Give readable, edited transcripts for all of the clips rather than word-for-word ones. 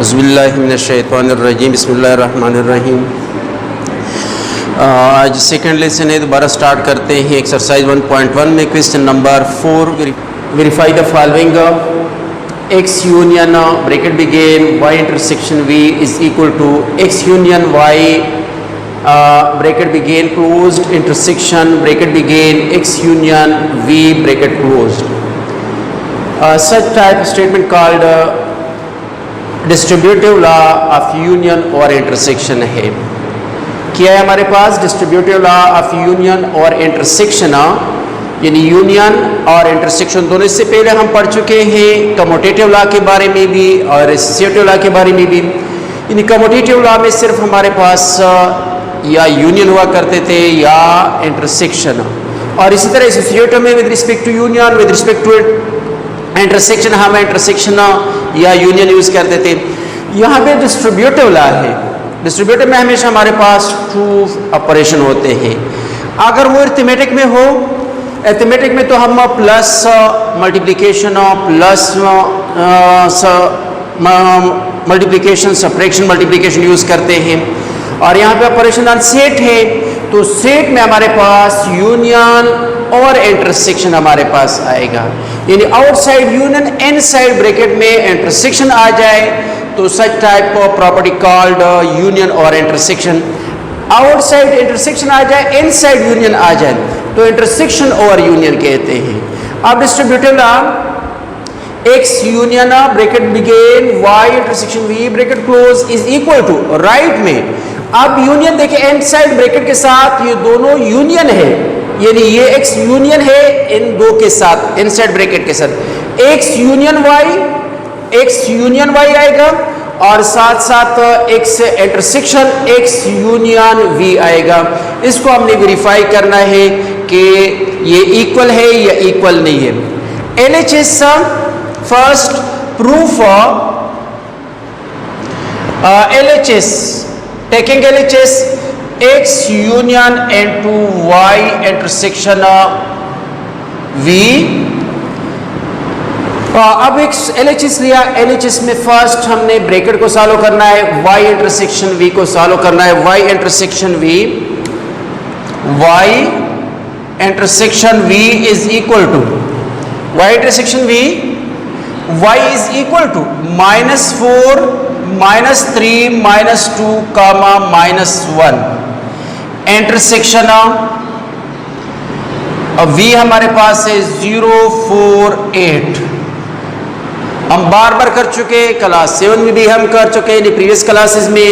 औज़ुबिल्लाहिमिनश्शैतानिर्रजीम बिस्मिल्लाहिर्रहमानिर्रहीम। आज second lesson है, दोबारा स्टार्ट करते हैं। एक्सरसाइज 1.1 में question number 4, verify the following. X union bracket begin Y intersection V is equal to X union Y bracket begin closed intersection bracket begin X union V bracket closed. Such type statement called distributive law of union और intersection है। क्या है हमारे पास? Distributive law of union और intersection, यानी union और intersection दोनों। इससे पहले हम पढ़ चुके हैं कम्यूटेटिव लॉ के बारे में भी और एसोसिएटिव लॉ के बारे में भी। यानी कम्यूटेटिव लॉ में सिर्फ हमारे पास या यूनियन हुआ करते थे या इंटरसेक्शन, और इसी तरह एसोसिएटिव में with respect to union with respect to intersection हम इंटरसेक्शन या यूनियन यूज करते थे। यहाँ पे डिस्ट्रीब्यूटिव लॉ है। डिस्ट्रीब्यूटिव में हमेशा हमारे पास टू ऑपरेशन होते हैं। अगर वो अरिथमेटिक में हो, अरिथमेटिक में तो हम plus multiplication plus multiplication subtraction multiplication use करते हैं। और यहाँ पे ऑपरेशन ऑन सेट है, तो सेट में हमारे पास यूनियन और इंटरसेक्शन हमारे पास आएगा। यानी आउटसाइड यूनियन इनसाइड ब्रैकेट में इंटरसेक्शन आ जाए तो such type of property called union और इंटरसेक्शन। आउटसाइड इंटरसेक्शन आ जाए, इनसाइड यूनियन आ जाए तो इंटरसेक्शन और यूनियन कहते हैं। अब distributive law X union bracket begin Y intersection V bracket close is equal to right में। अब यूनियन देखिए इनसाइड ब्रैकेट के साथ ये दोनों यूनियन है, यानी ये एक्स यूनियन है इन दो के साथ इनसाइड ब्रैकेट के साथ। एक्स यूनियन वाई आएगा और साथ साथ X intersection X union V आएगा। इसको हमने वेरीफाई करना है कि ये इक्वल है या इक्वल नहीं है। LHS first proof LHS taking LHS X union into Y intersection V. अब एक्स एलएचएस लिया, एलएचएस में फर्स्ट हमने ब्रैकेट को सॉल्व करना है, वाई इंटरसेक्शन वी को सॉल्व करना है। Y intersection V is equal to Y intersection V y is equal to -4 -3 -2 comma -1 intersection v हमारे पास है 0 4 8। हम बार बार कर चुके, क्लास 7 में भी हम कर चुके हैं प्रीवियस क्लासेस में,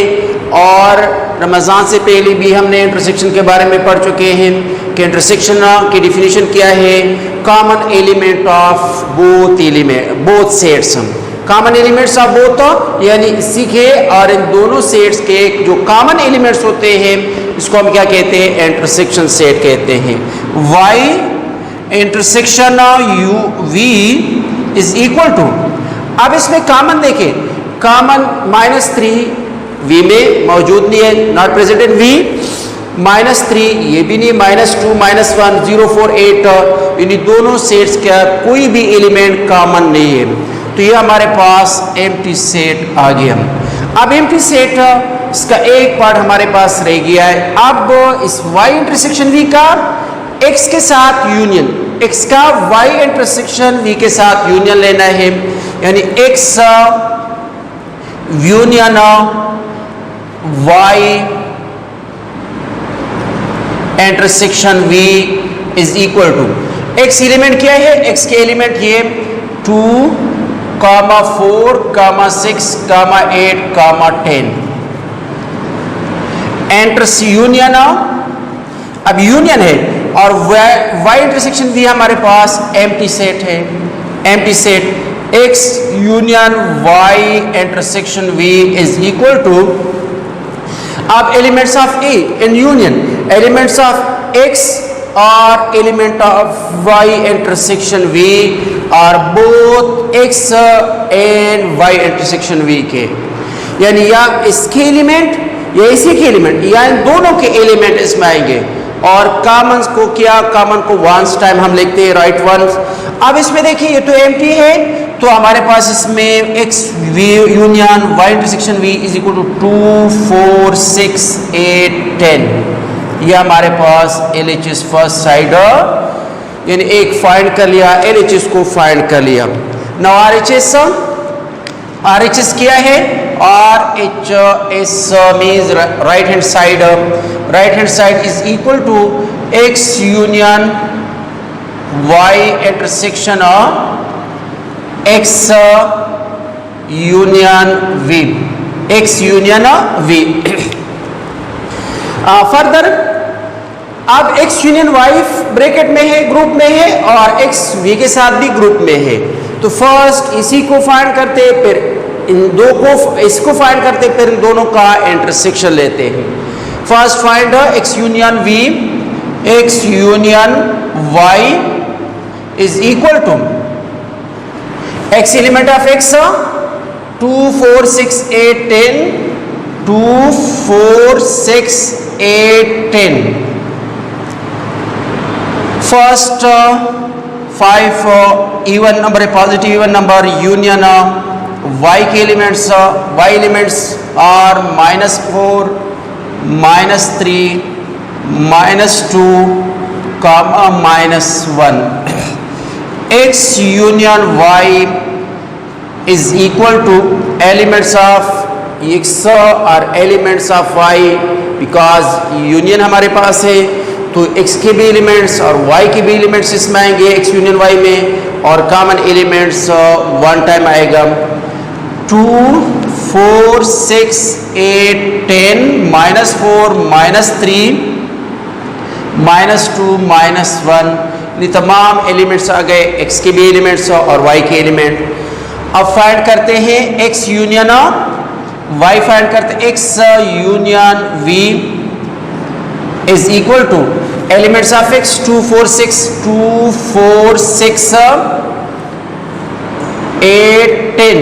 और रमज़ान से पहले भी हमने इंटरसेक्शन के बारे में पढ़ चुके हैं कि इंटरसेक्शन की डिफिनीशन क्या है। Common element of both sets. Common elements of both यानी इसी के और इन दोनों सेट्स के जो कॉमन एलिमेंट्स होते हैं इसको हम क्या कहते हैं? इंटरसेक्शन सेट कहते हैं। y intersection u v is equal to, अब इसमें कॉमन देखें, कॉमन -3 v में मौजूद नहीं है, नॉट प्रेजेंट इन v। -3 ये भी नहीं, -2 -1 0 4 8 इन दोनों सेट्स का कोई भी एलिमेंट कॉमन नहीं है, तो ये हमारे पास एम्प्टी सेट आ गया। अब एम्प्टी सेट इसका एक पार्ट हमारे पास रह गया है। अब इस y इंटरसेक्शन v का x के साथ यूनियन, x का y इंटरसेक्शन v के साथ यूनियन लेना है, यानी x union y intersection v is equal to x element क्या है? x के एलिमेंट ये 2 4 6 8 10 एंटर्स यूनियन। अब यूनियन है और y इंटरसेक्शन v हमारे पास एम्प्टी सेट है। Empty set x union y intersection v is equal to, अब elements of A in union, elements of x और element of y intersection v are both x and y intersection v के, यानी या इसके element या इसी के element या इन दोनों के एलिमेंट इसमें आएंगे। और कॉमन को क्या, कॉमन को वंस टाइम हम लिखते हैं राइट वंस। अब इसमें देखिए ये तो एम्प्टी है, तो हमारे पास इसमें x v union y intersection v is equal to 2 4 6 8 10। ये हमारे पास LHS फर्स्ट साइड यानी एक फाइंड कर लिया, LHS को फाइंड कर लिया। नाउ RHS क्या है? RHS means right hand side is equal to x union y intersection x union v। Further अब x यूनियन y ब्रैकेट में है, ग्रुप में है, और x v के साथ भी ग्रुप में है। तो फर्स्ट इसी को फाइंड करते, फिर इन दो को, इसको फाइंड करते, फिर इन दोनों का इंटरसेक्शन लेते हैं। First find x union v, x union y is equal to x element of x 2 4 6 8 10 2 4 6 8 10। First 5 even number है, positive even number union y के elements, y elements are -4 -3 -2 -1। x union y is equal to elements of x और elements of y, because union हमारे पास है तो x के भी elements और y के भी एलिमेंट्स इसमें आएंगे x यूनियन y में, और कॉमन एलिमेंट्स वन टाइम आएगा। 2 4 6 8 10 -4 -3 -2 -1, ये तमाम एलिमेंट्स आ गए, x के भी एलिमेंट्स और y के एलिमेंट। अब फाइंड करते हैं x यूनियन y, फाइंड करते हैं x union v is equal to elements of x 2 4 6 8 10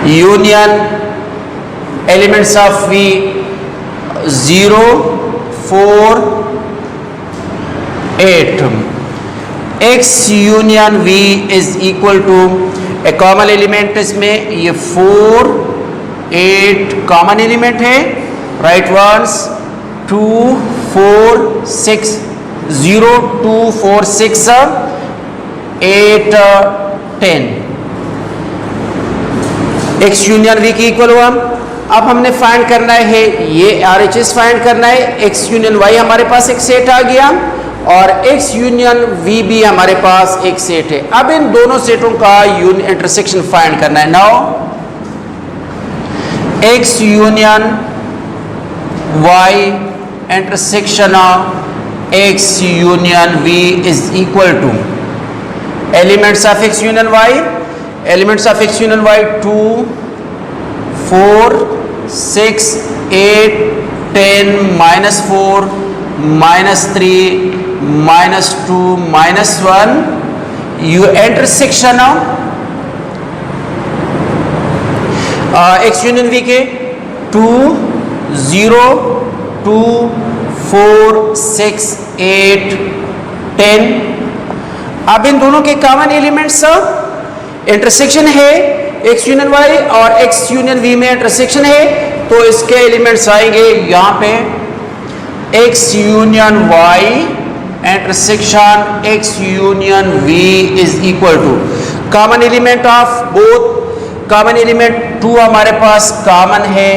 union elements of v 0 4 8। x union v is equal to a common element, इसमें ये 4 8 कॉमन एलिमेंट है, right once 2 4 6 0 2 4 6 8 10। x union v की equal हुआ। अब हमने find करना है, ये RHS फाइंड करना है। x यूनियन y हमारे पास एक सेट आ गया और x यूनियन v भी हमारे पास एक सेट है। अब इन दोनों सेटों का इंटरसेक्शन फाइंड करना है। Now x union y intersection x union v is equal to elements of x union y, elements of x union y 2 4 6 8 10 -4 -3 -2 -1, you intersection x union v के 2 0 2 4 6 8 10। अब इन दोनों के कॉमन एलिमेंट्स इंटरसेक्शन है, x union y और x union v में intersection है, तो इसके एलिमेंट्स आएंगे यहाँ पे x union y intersection x union v is equal to common element of both, common element 2 हमारे पास कॉमन है,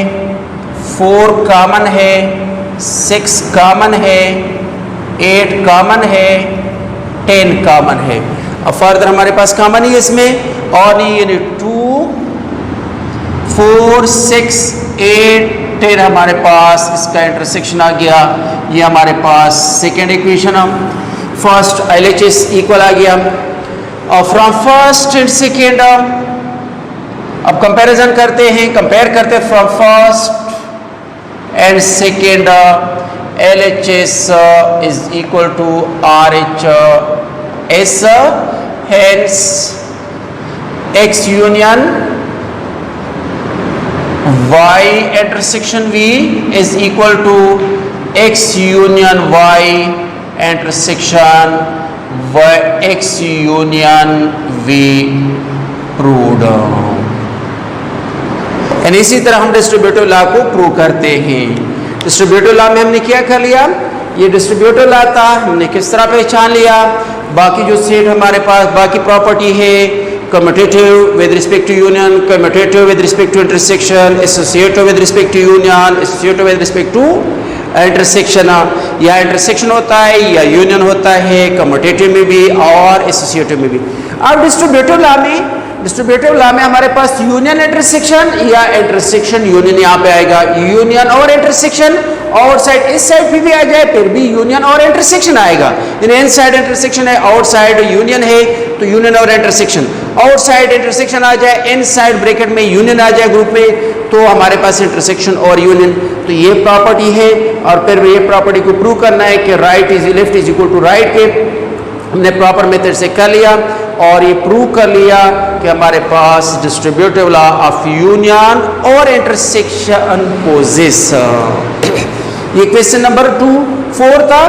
4 कॉमन है, 6 कॉमन है, 8 कॉमन है, 10 कॉमन है। अब फर्दर हमारे पास कॉमन ही इसमें और नहीं, यानी 2 4 6 8 10 हमारे पास इसका इंटरसेक्शन आ गया। ये हमारे पास second equation first LHS equal आ गया। और फ्रॉम फर्स्ट एंड सेकेंड अब कंपैरिजन करते हैं, कंपेयर करते हैं from first and second. LHS is equal to RHS, hence x union y intersection v is equal to x union y intersection व x union we proved. यानी इसी तरह हम डिस्ट्रीब्यूटिव लॉ को प्रूव करते हैं। डिस्ट्रीब्यूटिव लॉ में हमने क्या कर लिया, ये डिस्ट्रीब्यूटिव लॉ था, हमने किस तरह पहचान लिया। बाकी जो सेट हमारे पास बाकी प्रॉपर्टी है, commutative with respect to union, commutative with respect to intersection, associative with respect to union, associative with respect to intersection. या इंटरसेक्शन होता है या यूनियन होता है, कम्यूटेटिव में भी और एसोसिएटिव में भी। अब डिस्ट्रीब्यूटिव लॉ में हमारे पास यूनियन इंटरसेक्शन या इंटरसेक्शन यूनियन यहाँ पे आएगा। यूनियन और इंटरसेक्शन और साइड इस साइड पे भी आ जाए फिर भी यूनियन और इंटरसेक्शन आएगा। इन साइड इंटरसेक्शन है, आउट साइड यूनियन है तो यूनियन और इंटरसेक्शन। आउट साइड इंटरसेक्शन आ जाए, इन साइड ब्रैकेट में यूनियन आ जाए ग्रुप में, तो हमारे पास इंटरसेक्शन और यूनियन। तो ये प्रॉपर्टी है और फिर ये प्रॉपर्टी को प्रूव करना है कि right is left is equal to right के हमने प्रॉपर मेथड से कर लिया और ये प्रूव कर लिया कि हमारे पास डिस्ट्रीब्यूटिव लॉ ऑफ यूनियन और इंटरसेक्शन पोजेस। ये क्वेश्चन नंबर 4 था,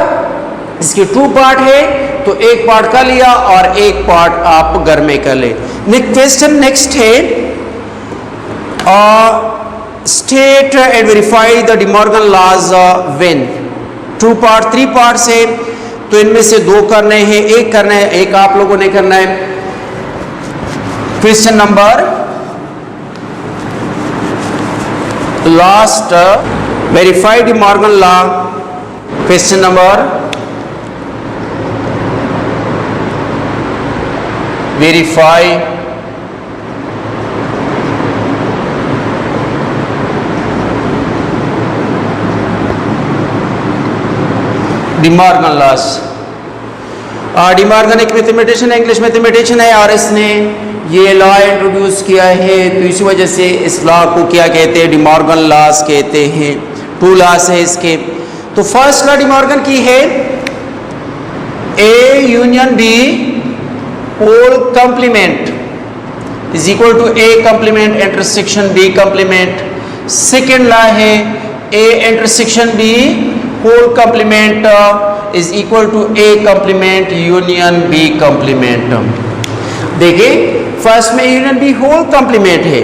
इसके 2 पार्ट है तो एक पार्ट कर लिया और एक पार्ट आप घर में कर ले। क्वेश्चन नेक्स्ट है state and verify the De Morgan laws when. 2 part 3 parts है तो इनमें से 2 करने हैं, एक करना है, एक आप लोगों ने करना है। Question number last verify De Morgan law. Question number verify De Morgan loss. De Morgan एक मैथमेटिशियन है, इंग्लिश मैथमेटिशियन है और इसने ये लॉ इंट्रोड्यूस किया है, तो इसी वजह से इस लॉ को क्या कहते हैं, डिमॉर्गन लॉस कहते हैं। 2 लॉस है इसके। तो फर्स्ट लॉ डिमॉर्गन की है A union B whole complement is equal to A complement intersection B complement. Second law है A intersection B whole complement is equal to A complement union B complement. देखिए first में union B whole complement है,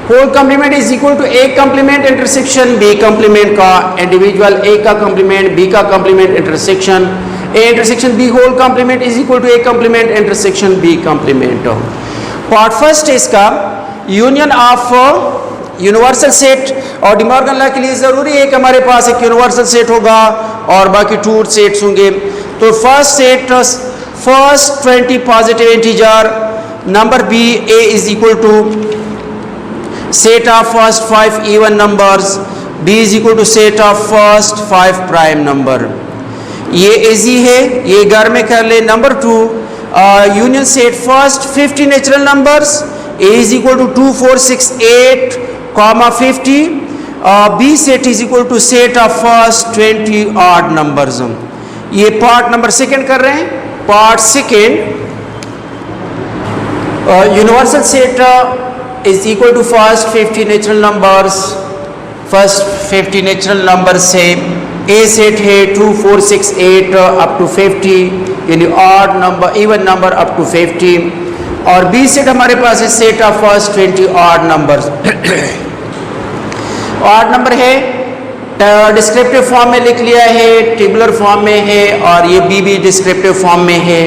whole complement is equal to A complement intersection B complement का individual A का complement B का complement intersection A intersection B whole complement is equal to A complement intersection B complement. Part first है इसका union of universal set. और De Morgan law के लिए जरूरी है कि हमारे पास एक यूनिवर्सल सेट होगा और बाकी 2 सेट्स होंगे। तो first set first 20 positive integer number B A is equal to set of first 5 even numbers B is equal to set of first 5 prime number. ये इजी है, ये घर में कर ले। Number 2 union set first 50 natural numbers A is equal to 2 4 6 8 50 B set is equal to set of first 20 odd numbers. ये part number second कर रहे हैं। Part second universal set is equal to first 50 natural numbers. First 50 natural number से A set है 2 4 6 8 up to 50 यानी odd number even number up to 50 और B set हमारे पास है set of first 20 odd numbers. Odd number है descriptive form में लिख लिया है, टेबुलर फॉर्म में है और ये बी भी डिस्क्रिप्टिव फॉर्म में है।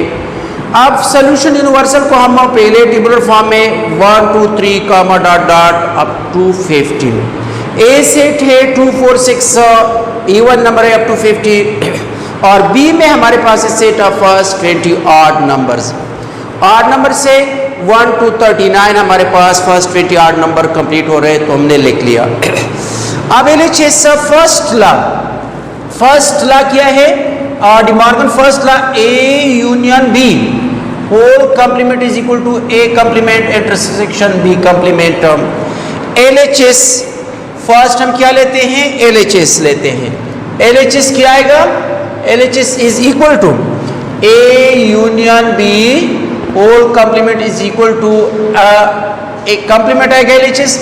अब सोल्यूशन यूनिवर्सल को हम पहले टेबुलर फॉर्म में 1 2 3 comma dot dot up to 50। A set है 2 4 6 इवन नंबर है अप टू 50 और बी में हमारे पास है set of first 20 odd numbers. Odd number से 1 to 39 हमारे पास फर्स्ट 20 ऑड नंबर कंप्लीट हो रहे हैं तो हमने लिख लिया। अब एलएचएस फर्स्ट लॉ क्या है, De Morgan first law A union B whole complement is equal to A complement intersection B complement. LHS first हम क्या लेते हैं, एलएचएस लेते हैं। एलएचएस क्या आएगा, LHS is equal to A union B whole complement is equal to एक complement आएगा एलएचएस।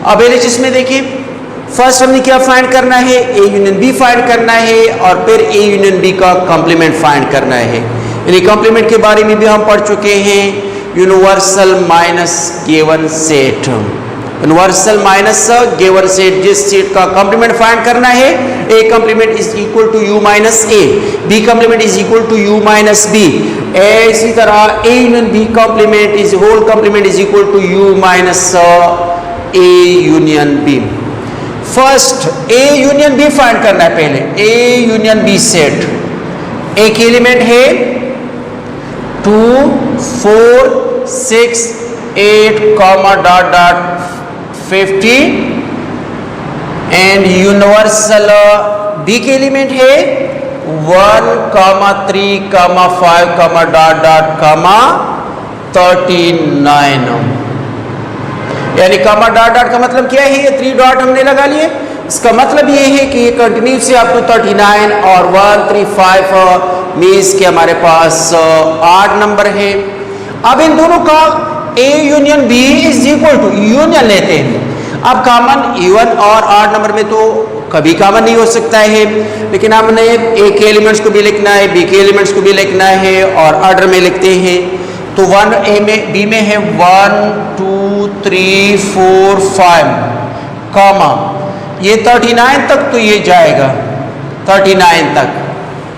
अब एलएचएस में देखिए फर्स्ट हमने क्या फाइंड करना है, ए यूनियन बी फाइंड करना है और फिर ए यूनियन बी का कंप्लीमेंट फाइंड करना है। यानी कॉम्प्लीमेंट के बारे में भी हम पढ़ चुके हैं। Universal minus given set, universal minus given set, जिस सेट का कॉम्प्लीमेंट फाइंड करना है, A complement is equal to U minus A, B complement is equal to U minus B, इसी तरह A union B complement is whole complement is equal to U minus A union B. First A union B find करना है पहले, A union B set, A के element है 2 4 6 8 comma dot dot 50 and universal B के element है 1 comma 3 comma 5 comma dot dot comma 39, यानी comma dot dot का मतलब क्या है, ये 3 डॉट हमने लगा लिए, इसका मतलब ये है कि ये कंटिन्यू से अप टू 39 और 135 मीन्स के हमारे पास 8 नंबर है। अब इन दोनों का A union B is equal to union लेते हैं। अब कॉमन इवन और 8 नंबर में तो कभी कॉमन नहीं हो सकता है, लेकिन हमने ए के एलिमेंट्स को भी लिखना है, बी के एलिमेंट्स को भी लिखना है और ऑर्डर में लिखते हैं। तो 1 ए में बी में है 1 2 3 4 5 कॉमा ये 39 तक, तो ये जाएगा 39 तक,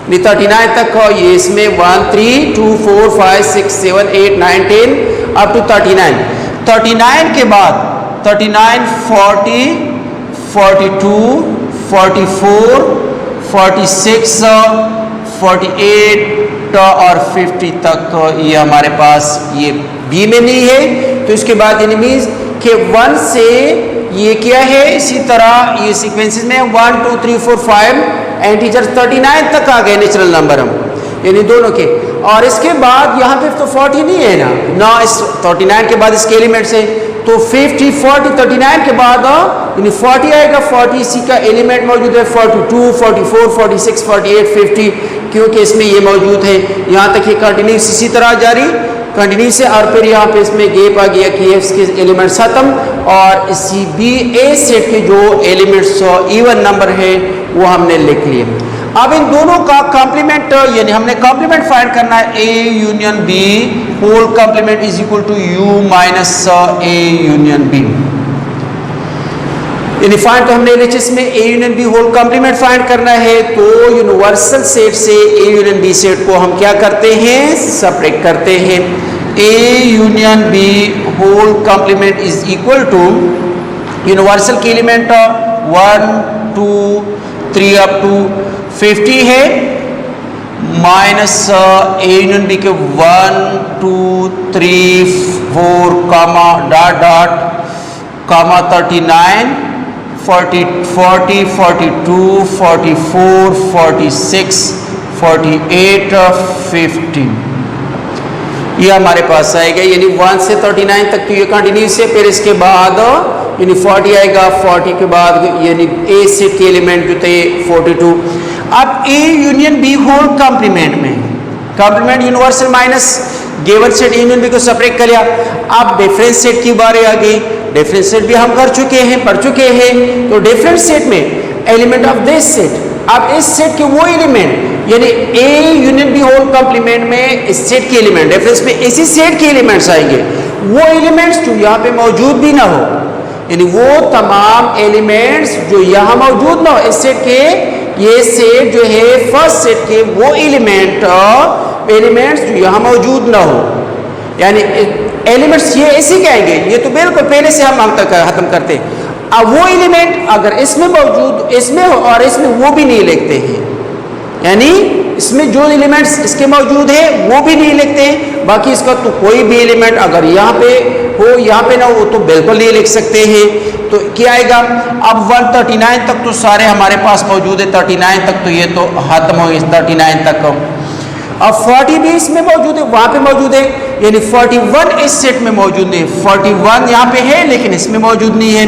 नहीं 39 तक ये इसमें 1 3 2 4 5 6 7 8 9 10 अप टू 39। 39 के बाद 39 40 42 44 46 48 और 50 तक ये हमारे पास ये बी में नहीं है। तो इसके बाद यानी मीन्स के 1 से ये क्या है, इसी तरह ये सीक्वेंसेस में 1 2 3 4 5 एंड टीचर 39 तक आ गए नेचुरल नंबर हम, यानी दोनों के। और इसके बाद यहाँ पे तो 40 नहीं है ना, इस 39 के बाद इसके एलिमेंट्स है, तो 50 40 39 के बाद यानी 40 आएगा, 40 इसी का एलिमेंट मौजूद है, 42 44 46 48 50, क्योंकि इसमें ये मौजूद है। यहाँ तक ये कंटिन्यूस इसी तरह जारी कंटिन्यू से, और फिर यहाँ पे इसमें गैप आ गया कि इसके एलिमेंट्स खत्म, और इसी बी ए सेट के जो एलिमेंट्स इवन नंबर है वो हमने लिख लिए। अब इन दोनों का कॉम्प्लीमेंट यानी हमने कॉम्प्लीमेंट फाइंड करना है, A union B whole complement is equal to U minus A union B. यानी फाइंड तो हमने एलएचएस में A union B whole complement find करना है, तो यूनिवर्सल सेट से ए यूनियन बी सेट को हम क्या करते हैं, सेपरेट करते हैं। A union B whole complement is equal to universal के एलिमेंट 1 2 3 अप टू 50 है, माइनस ए यूनियन बी के 1 2 3 4 कॉमा डॉट डॉट कॉमा 39 40 40 42 44 46 48 50 ये हमारे पास आएगा। यानी 1 से 39 तक तो ये कंटिन्यूस है, फिर इसके बाद यानी 40 आएगा, 40 के बाद यानी ए सेट के एलिमेंट जो थे 42। अब A union B whole complement में complement universal minus given set A union B को सेपरेट कर लिया। अब डिफरेंस सेट की बारी आ गई, डिफरेंस सेट भी हम कर चुके हैं, पढ़ चुके हैं। तो डिफरेंस सेट में एलिमेंट ऑफ दिस सेट, अब इस सेट के वो एलिमेंट यानी A union B whole complement में इस सेट के एलिमेंट डिफरेंस में इसी सेट के एलिमेंट्स आएंगे, वो एलिमेंट्स जो यहाँ पे मौजूद भी ना हो, यानी वो तमाम एलिमेंट्स जो यहाँ मौजूद ना हो इस सेट के, ये सेट जो है फर्स्ट सेट के वो एलिमेंट्स जो यहाँ मौजूद ना हो, यानी एलिमेंट्स ये ऐसे कहेंगे, ये तो बिल्कुल पहले से हम खत्म करते हैं। अब वो एलिमेंट अगर इसमें मौजूद इसमें हो और इसमें वो भी नहीं लिखते हैं, यानी इसमें जो एलिमेंट्स इसके मौजूद है वो भी नहीं लिखते हैं, बाकी इसका तो कोई भी एलिमेंट अगर यहाँ पे हो यहाँ पे ना हो तो बिल्कुल नहीं लिख सकते हैं। तो क्या आएगा, अब 139 तक तो सारे हमारे पास मौजूद है, 39 तक तो ये तो खत्म हो गए 39 तक। अब 40 भी इसमें मौजूद है, वहाँ पे मौजूद है, यानी 41 इस सेट में मौजूद है, 41 यहाँ पे है लेकिन इसमें मौजूद नहीं है,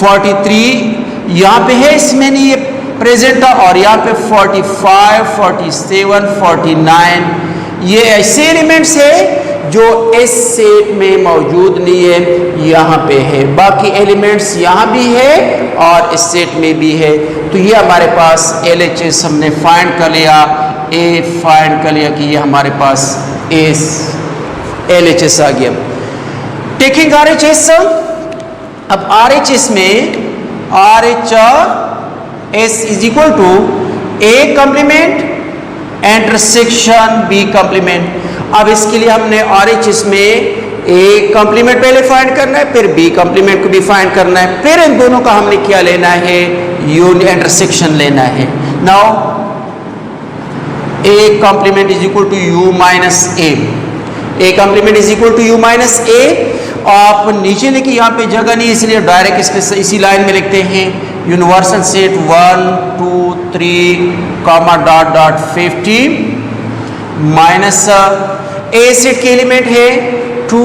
43 यहाँ पे है इसमें नहीं है प्रेजेंट, और यहाँ पे 45 47 49 ये ऐसे एलिमेंट्स है जो इस सेट में मौजूद नहीं है, यहाँ पे है। बाकी एलिमेंट्स यहाँ भी है और इस सेट में भी है। तो ये हमारे पास LHS हमने फाइंड कर लिया, ए फाइंड कर लिया कि ये हमारे पास LHS आ गया। टेकिंग RHS, अब RHS में RHS is equal to A complement intersection B complement. अब इसके लिए हमने RHS में A कंप्लीमेंट पहले फाइंड करना है, फिर B कंप्लीमेंट को भी फाइंड करना है, फिर इन दोनों का हमने क्या लेना है, यूनियन इंटरसेक्शन लेना है। Now A complement is equal to U minus A, A complement is equal to U minus A। आप नीचे लिखिए, यहाँ पे जगह नहीं इसलिए डायरेक्ट इसमें इसी लाइन में लिखते हैं universal set 1 2 3 comma dot dot 50 minus A set के एलिमेंट है 2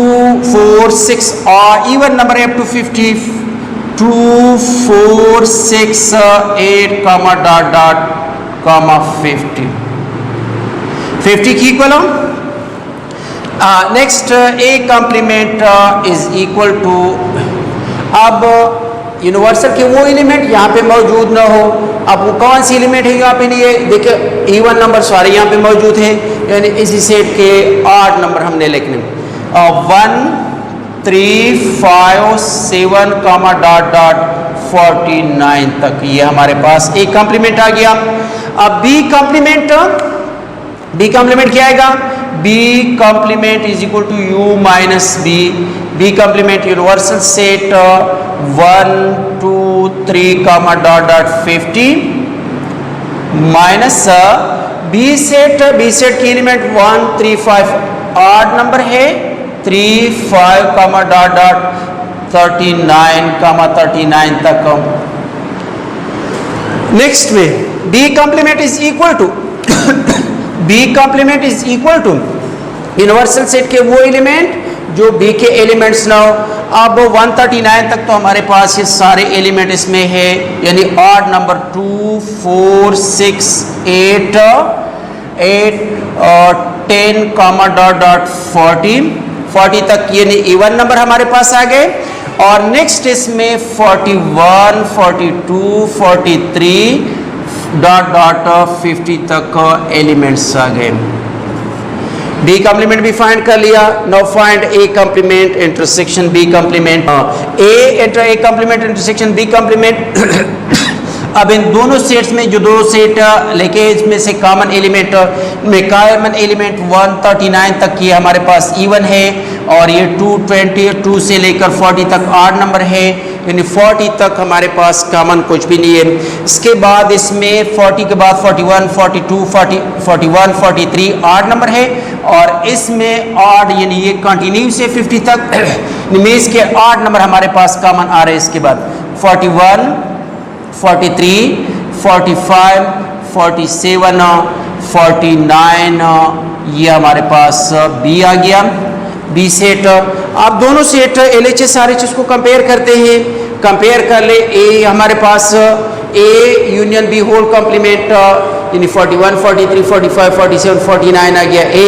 4 6 और इवन नंबर है up to 50 2 4 6 8 comma dot dot comma 50 की equal. Next A complement is equal to, अब यूनिवर्सल के वो एलिमेंट यहाँ पे मौजूद ना हो, अब वो कौन सी एलिमेंट है यहाँ पे नहीं है, देखिए इवन नंबर सारे यहाँ पे मौजूद हैं, यानी इसी सेट के 8 नंबर हमने लिखने 1 3 5 7 कॉमा डॉट डॉट 49 तक, ये हमारे पास A कंप्लीमेंट आ गया। अब B कंप्लीमेंट क्या आएगा, B complement is equal to U minus B complement universal set 1 2 3 comma dot dot 50 minus B set की एलिमेंट 1 3 5 8 नंबर है 3 5 कॉमा डॉट डॉट 39 तक। नेक्स्ट में B complement is equal to universal set के वो element जो B के elements ना हो। अब 139 तक तो हमारे पास ये सारे एलिमेंट इसमें है, यानी ऑड नंबर 2 4 6 8 और 10 कॉमा डॉट डॉट 40 तक ये इवन नंबर हमारे पास आ गए। और नेक्स्ट इसमें 41 42 43 डॉट डॉट 50 तक एलिमेंट्स आ गए। B कंप्लीमेंट भी फाइंड कर लिया। Now find A complement intersection B complement. A complement intersection B complement. अब इन दोनों सेट्स में जो दो सेट लेके इसमें से कॉमन एलिमेंट में कॉमन एलिमेंट 139 तक ये हमारे पास इवन है, और ये 222 से लेकर 40 तक 8 नंबर है, यानी 40 तक हमारे पास कॉमन कुछ भी नहीं है। इसके बाद इसमें 40 के बाद 41 42 41 43 8 नंबर है, और इसमें 8 यानी ये कंटिन्यू से 50 तक निमेश के 8 नंबर हमारे पास कॉमन आ रहे हैं। इसके बाद 41 43 45 47 49 ये हमारे पास B आ गया। B सेट, आप दोनों सेट LHS RHS को कंपेयर करते हैं। कंपेयर कर ले, A हमारे पास A union B whole complement यानी 41 43 45 47 49 आ गया A,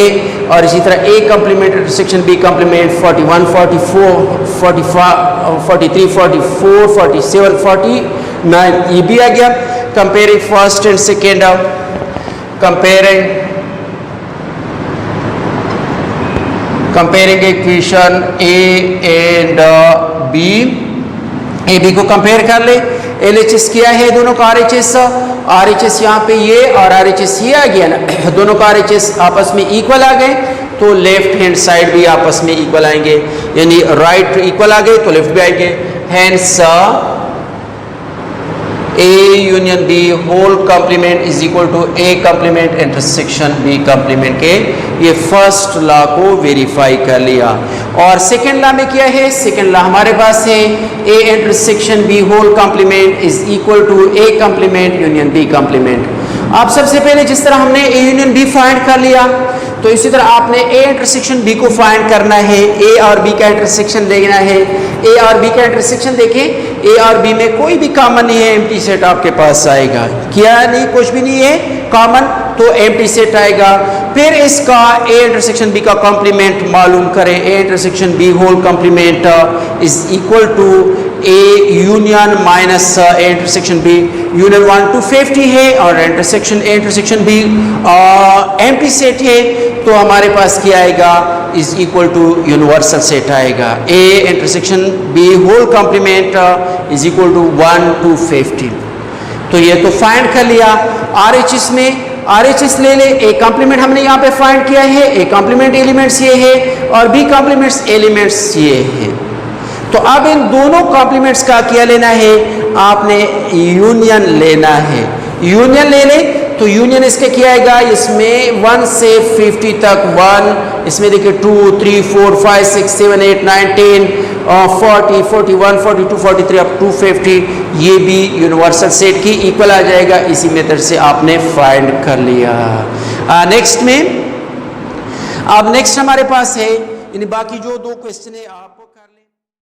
और इसी तरह A complement intersection B complement 41 44 45 43 44 47 49 ये भी आ गया। Comparing first and second, comparing equation A and B, AB को कंपेयर कर ले। LHS किया है दोनों का RHS यहाँ पे ये और RHS ये आ गया ना, दोनों का RHS आपस में इक्वल आ गए तो लेफ्ट हैंड साइड भी आपस में इक्वल आएंगे, यानी राइट इक्वल आ गए तो लेफ्ट भी आएंगे। Hence A union B whole complement is equal to A complement intersection B complement के ये फर्स्ट लॉ को वेरीफाई कर लिया। और सेकेंड लॉ में क्या है, सेकेंड लॉ हमारे पास है A intersection B whole complement is equal to A complement union B complement. आप सबसे पहले जिस तरह हमने A यूनियन B फाइंड कर लिया, तो इसी तरह आपने A इंटरसेक्शन B को फाइंड करना है। A और B का इंटरसेक्शन देखना है। A और B का इंटरसेक्शन देखें, A और B में कोई भी कॉमन नहीं है, एम्प्टी सेट आपके पास आएगा। क्या नहीं, कुछ भी नहीं है कॉमन, तो एम्प्टी सेट आएगा। फिर इसका ए इंटरसेक्शन बी का कॉम्प्लीमेंट मालूम करें। A intersection B whole complement is equal to A union minus A intersection B. Union 1 to 50 है और intersection A intersection B empty set है, तो हमारे पास क्या आएगा is equal to universal set आएगा। A intersection B whole complement is equal to 1 to 50। तो ये तो फाइंड कर लिया। RHS में RHS ले ले, ए कॉम्प्लीमेंट हमने यहाँ पे फाइंड किया है, ए कॉम्प्लीमेंट एलिमेंट्स ये है और बी कॉम्प्लीमेंट्स एलिमेंट्स ये है। तो अब इन दोनों कॉम्प्लीमेंट्स का क्या लेना है, आपने यूनियन लेना है। यूनियन ले ले तो यूनियन इसके क्या आएगा, इसमें 1 से 50 तक 1, इसमें देखिए 2 3 4 5 6 7 8 9 10 40 41 42 43 अप टू 50, ये भी यूनिवर्सल सेट की इक्वल आ जाएगा। इसी मेथड से आपने फाइंड कर लिया। नेक्स्ट में अब नेक्स्ट हमारे पास है, बाकी जो दो क्वेश्चन है आप